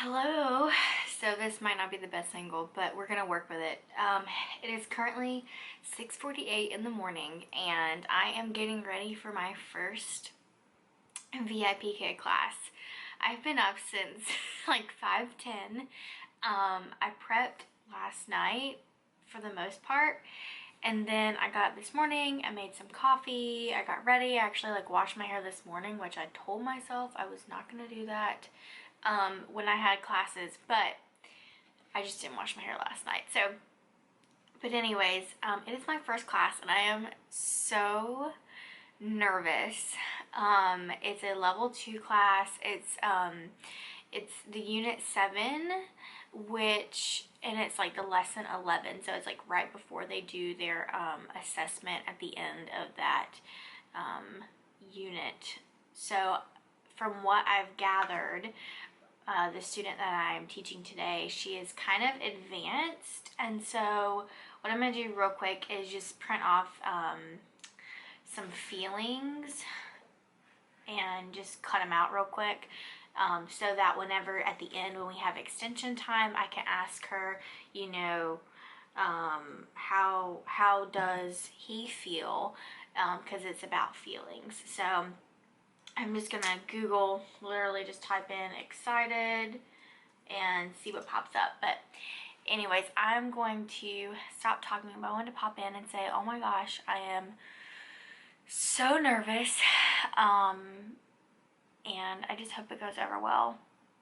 Hello. So this might not be the best angle, but we're gonna work with it. It is currently 6:48 in the morning and I am getting ready for my first VIPKid class. I've been up since like 5:10. I prepped last night for the most part, and then I got up this morning, I made some coffee, I got ready. I actually washed my hair this morning, which I told myself I was not gonna do that when I had classes, but I just didn't wash my hair last night. So, but anyways, it is my first class and I am so nervous. It's a level 2 class. It's the unit 7, and it's like the lesson 11. So it's like right before they do their assessment at the end of that unit. So from what I've gathered, the student that I'm teaching today, she is kind of advanced, and so what I'm going to do real quick is just print off some feelings and just cut them out real quick, so that whenever at the end when we have extension time, I can ask her, you know, how does he feel, because it's about feelings. So I'm just gonna Google, literally just type in excited and see what pops up. But anyways, I'm going to stop talking, but I wanted to pop in and say, oh my gosh, I am so nervous. And I just hope it goes over well.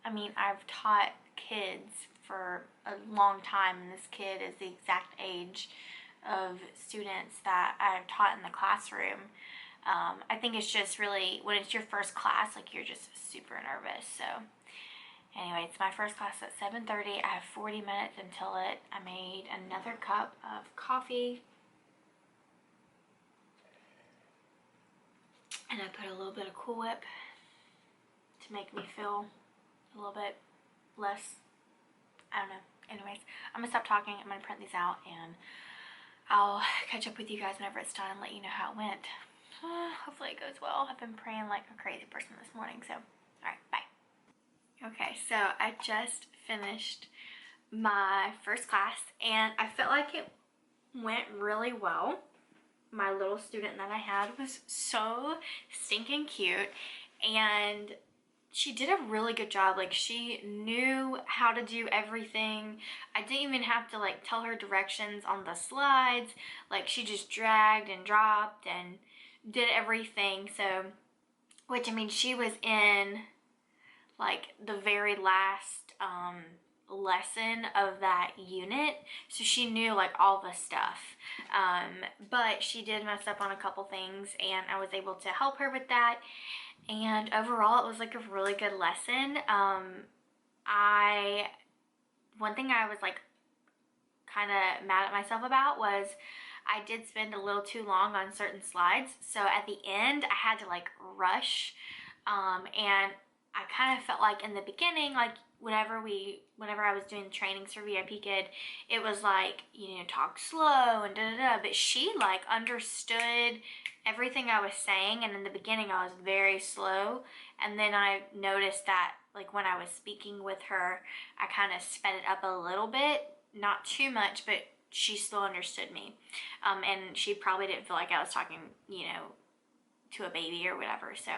I mean, I've taught kids for a long time, and this kid is the exact age of students that I've taught in the classroom. I think it's just really, when it's your first class, like, you're just super nervous. So anyway, it's my first class at 7:30. I have 40 minutes until it. I made another cup of coffee, and I put a little bit of Cool Whip to make me feel a little bit less, I don't know. Anyways, I'm gonna stop talking. I'm gonna print these out and I'll catch up with you guys whenever it's done and let you know how it went. Hopefully it goes well. I've been praying like a crazy person this morning, so alright, bye. Okay, so I just finished my first class and I felt like it went really well. My little student that I had was so stinking cute, and she did a really good job. Like, she knew how to do everything. I didn't even have to like tell her directions on the slides. Like, she just dragged and dropped and did everything. So, which, I mean, she was in like the very last lesson of that unit, so she knew like all the stuff, but she did mess up on a couple things and I was able to help her with that, and overall it was like a really good lesson. One thing I was like kind of mad at myself about was I did spend a little too long on certain slides, so at the end I had to like rush, and I kind of felt like in the beginning, like whenever I was doing trainings for VIPKid, it was like, you know, talk slow and da-da-da, but she like understood everything I was saying, and in the beginning I was very slow, and then I noticed that like when I was speaking with her, I kind of sped it up a little bit, not too much, but she still understood me, and she probably didn't feel like I was talking, you know, to a baby or whatever. So,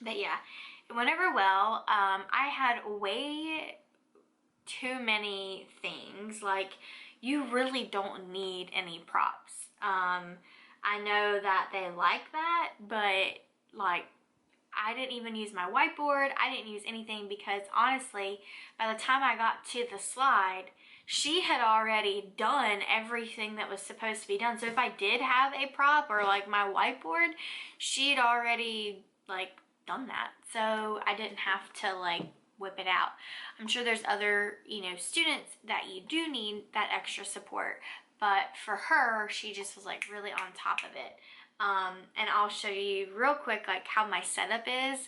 but yeah, it went over well. I had way too many things. Like, you really don't need any props. I know that they like that, but like, I didn't even use my whiteboard. I didn't use anything because honestly, by the time I got to the slide, she had already done everything that was supposed to be done. So if I did have a prop or like my whiteboard, she'd already like done that. So I didn't have to like whip it out. I'm sure there's other, you know, students that you do need that extra support, but for her, she just was like really on top of it. And I'll show you real quick like how my setup is.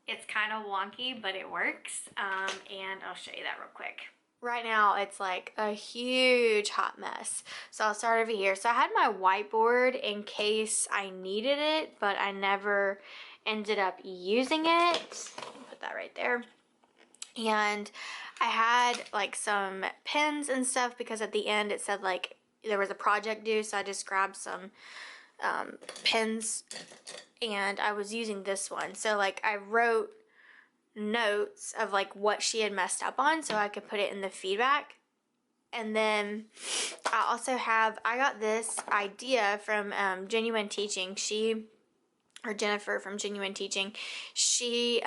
It's kind of wonky, but it works, and I'll show you that real quick. Right now it's like a huge hot mess, so I'll start over here. So I had my whiteboard in case I needed it, but I never ended up using it. Put that right there. And I had like some pens and stuff because at the end it said like there was a project due, so I just grabbed some pens and I was using this one. So like I wrote notes of like what she had messed up on so I could put it in the feedback. And then I got this idea from Genuine Teaching. Jennifer from Genuine Teaching, she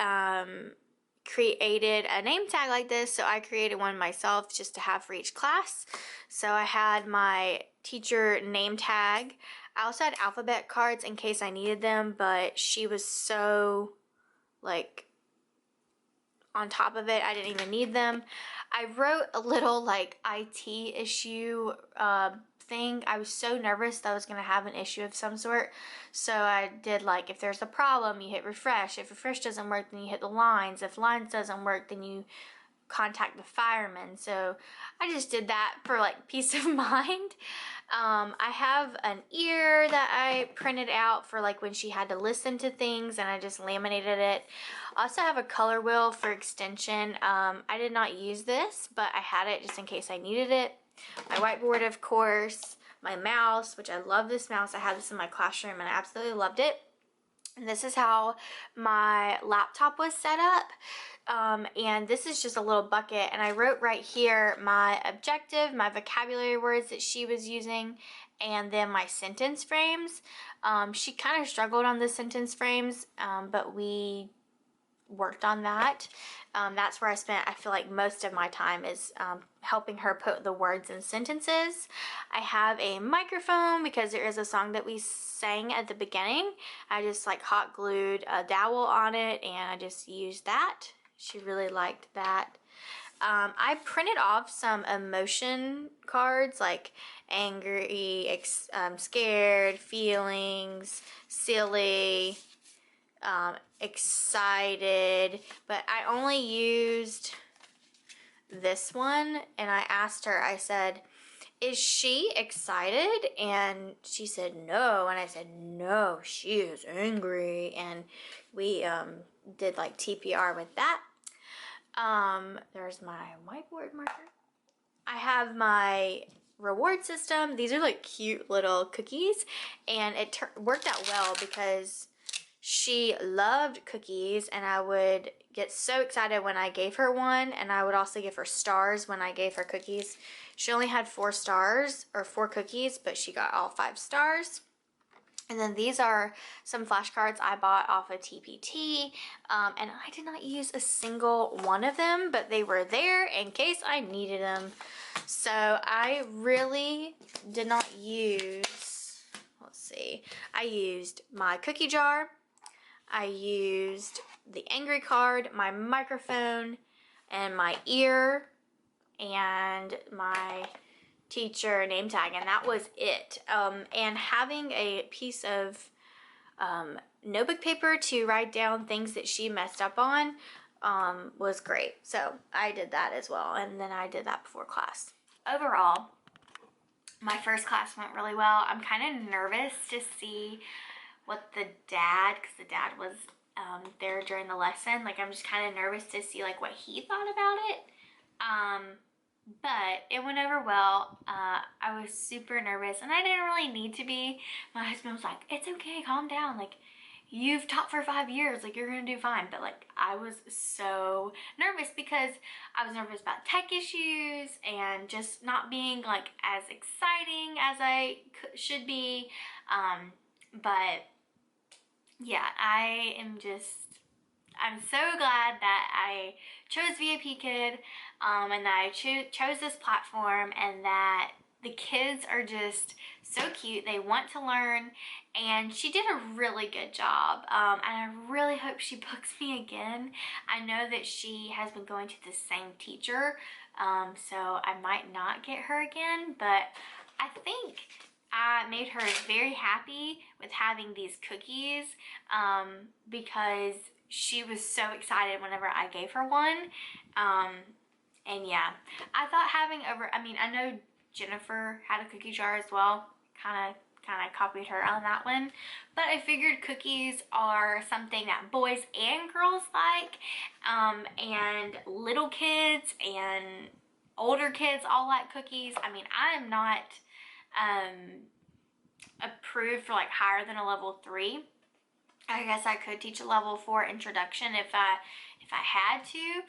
created a name tag like this, so I created one myself just to have for each class. So I had my teacher name tag. I also had alphabet cards in case I needed them, but she was so like on top of it, I didn't even need them. I wrote a little like IT issue thing. I was so nervous that I was going to have an issue of some sort. So I did like, if there's a problem, you hit refresh. If refresh doesn't work, then you hit the lines. If lines doesn't work, then you contact the fireman. So I just did that for like peace of mind. I have an ear that I printed out for like when she had to listen to things, and I just laminated it. I also have a color wheel for extension. I did not use this, but I had it just in case I needed it. My whiteboard, of course. My mouse, which I love this mouse. I had this in my classroom and I absolutely loved it. And this is how my laptop was set up. And this is just a little bucket, and I wrote right here my objective, my vocabulary words that she was using, and then my sentence frames. She kind of struggled on the sentence frames, but we worked on that. That's where I feel like most of my time is helping her put the words in sentences. I have a microphone because there is a song that we sang at the beginning. I just like hot glued a dowel on it and I just used that. She really liked that. I printed off some emotion cards like angry, scared, feelings, silly, excited, but I only used this one, and I asked her, I said, is she excited? And she said no, and I said no, she is angry, and we did like TPR with that. There's my whiteboard marker. I have my reward system. These are like cute little cookies, and it worked out well because she loved cookies, and I would get so excited when I gave her one, and I would also give her stars when I gave her cookies. She only had 4 stars, or 4 cookies, but she got all 5 stars. And then these are some flashcards I bought off of TPT, and I did not use a single one of them, but they were there in case I needed them. So I really did not use, let's see, I used my cookie jar, I used the angry card, my microphone, and my ear, and my teacher name tag, and that was it. And having a piece of notebook paper to write down things that she messed up on was great. So I did that as well, and then I did that before class. Overall, my first class went really well. I'm kind of nervous to see what because the dad was there during the lesson. Like, I'm just kind of nervous to see like what he thought about it. But it went over well. I was super nervous, and I didn't really need to be. My husband was like, it's okay, calm down. Like, you've taught for 5 years, like, you're gonna do fine. But like, I was so nervous because I was nervous about tech issues and just not being like as exciting as I should be. But yeah, I'm so glad that I chose VIPKid, and that I chose this platform, and that the kids are just so cute. They want to learn, and she did a really good job, and I really hope she books me again. I know that she has been going to the same teacher, so I might not get her again, but I think I made her very happy with having these cookies, because she was so excited whenever I gave her one. And yeah, I thought having I know Jennifer had a cookie jar as well, kind kind of copied her on that one. But I figured cookies are something that boys and girls like, and little kids and older kids all like cookies. I mean, I'm not approved for like higher than a level 3. I guess I could teach a level 4 introduction if I had to,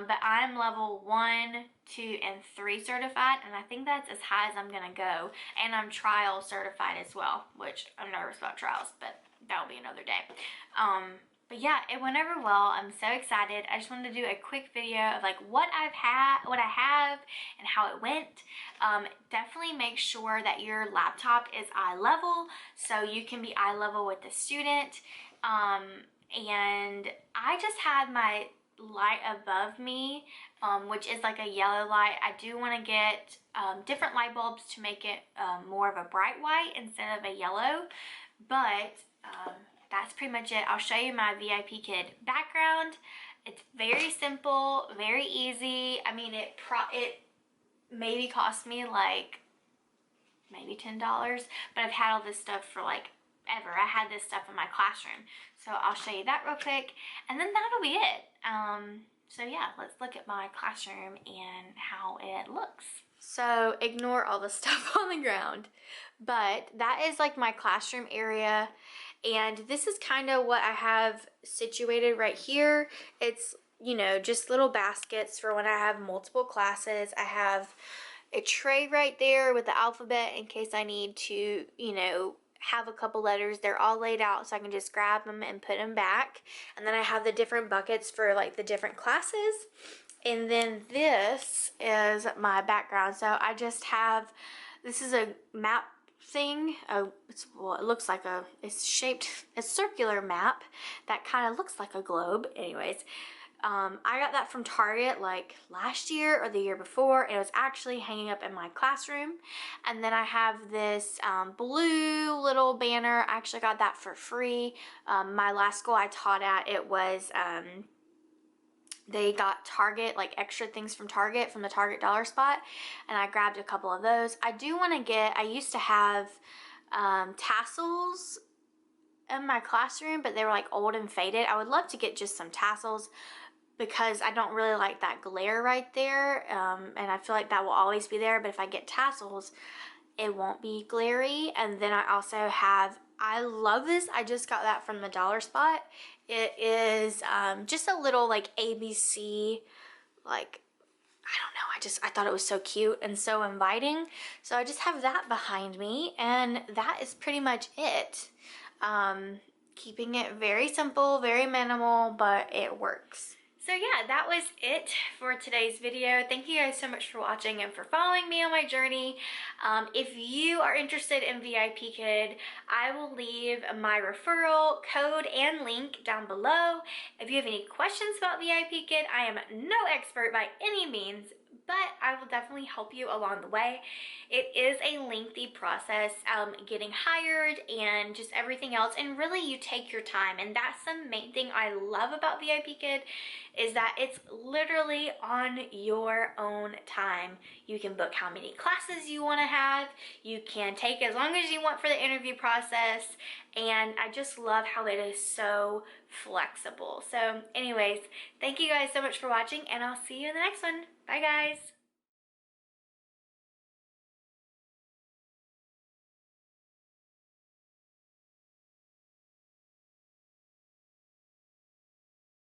but I'm level 1, 2, and 3 certified, and I think that's as high as I'm gonna go. And I'm trial certified as well, which I'm nervous about trials, but that'll be another day. But yeah, it went over well. I'm so excited. I just wanted to do a quick video of like what I have, and how it went. Definitely make sure that your laptop is eye level so you can be eye level with the student. And I just had my light above me, which is like a yellow light. I do want to get different light bulbs to make it more of a bright white instead of a yellow, but that's pretty much it. I'll show you my VIPKid background. It's very simple, very easy. I mean, it maybe cost me like maybe $10, but I've had all this stuff for like ever. I had this stuff in my classroom, so I'll show you that real quick, and then that'll be it. So yeah, let's look at my classroom and how it looks. So ignore all the stuff on the ground, but that is like my classroom area, and this is kind of what I have situated right here. It's, you know, just little baskets for when I have multiple classes. I have a tray right there with the alphabet in case I need to, you know, have a couple letters. They're all laid out so I can just grab them and put them back. And then I have the different buckets for like the different classes. And then this is my background. So I just have, this is a map thing. Well, it looks like it's shaped a circular map that kind of looks like a globe. Anyways, I got that from Target like last year or the year before. It was actually hanging up in my classroom. And then I have this blue little banner. I actually got that for free. My last school I taught at, it was they got Target, like extra things from Target, from the Target dollar spot, and I grabbed a couple of those. I do want to get, I used to have tassels in my classroom, but they were like old and faded. I would love to get just some tassels because I don't really like that glare right there, and I feel like that will always be there, but if I get tassels, it won't be glary. And then I also have, I love this, I just got that from the dollar spot. It is just a little like ABC, like, I don't know, I thought it was so cute and so inviting. So I just have that behind me, and that is pretty much it. Keeping it very simple, very minimal, but it works. So yeah, that was it for today's video. Thank you guys so much for watching and for following me on my journey. If you are interested in VIPKid, I will leave my referral code and link down below. If you have any questions about VIPKid, I am no expert by any means, but I will definitely help you along the way. It is a lengthy process, getting hired and just everything else, and really you take your time, and that's the main thing I love about VIPKid, is that it's literally on your own time. You can book how many classes you want to have, you can take as long as you want for the interview process, and I just love how it is so flexible. So anyways, thank you guys so much for watching, and I'll see you in the next one. Bye guys!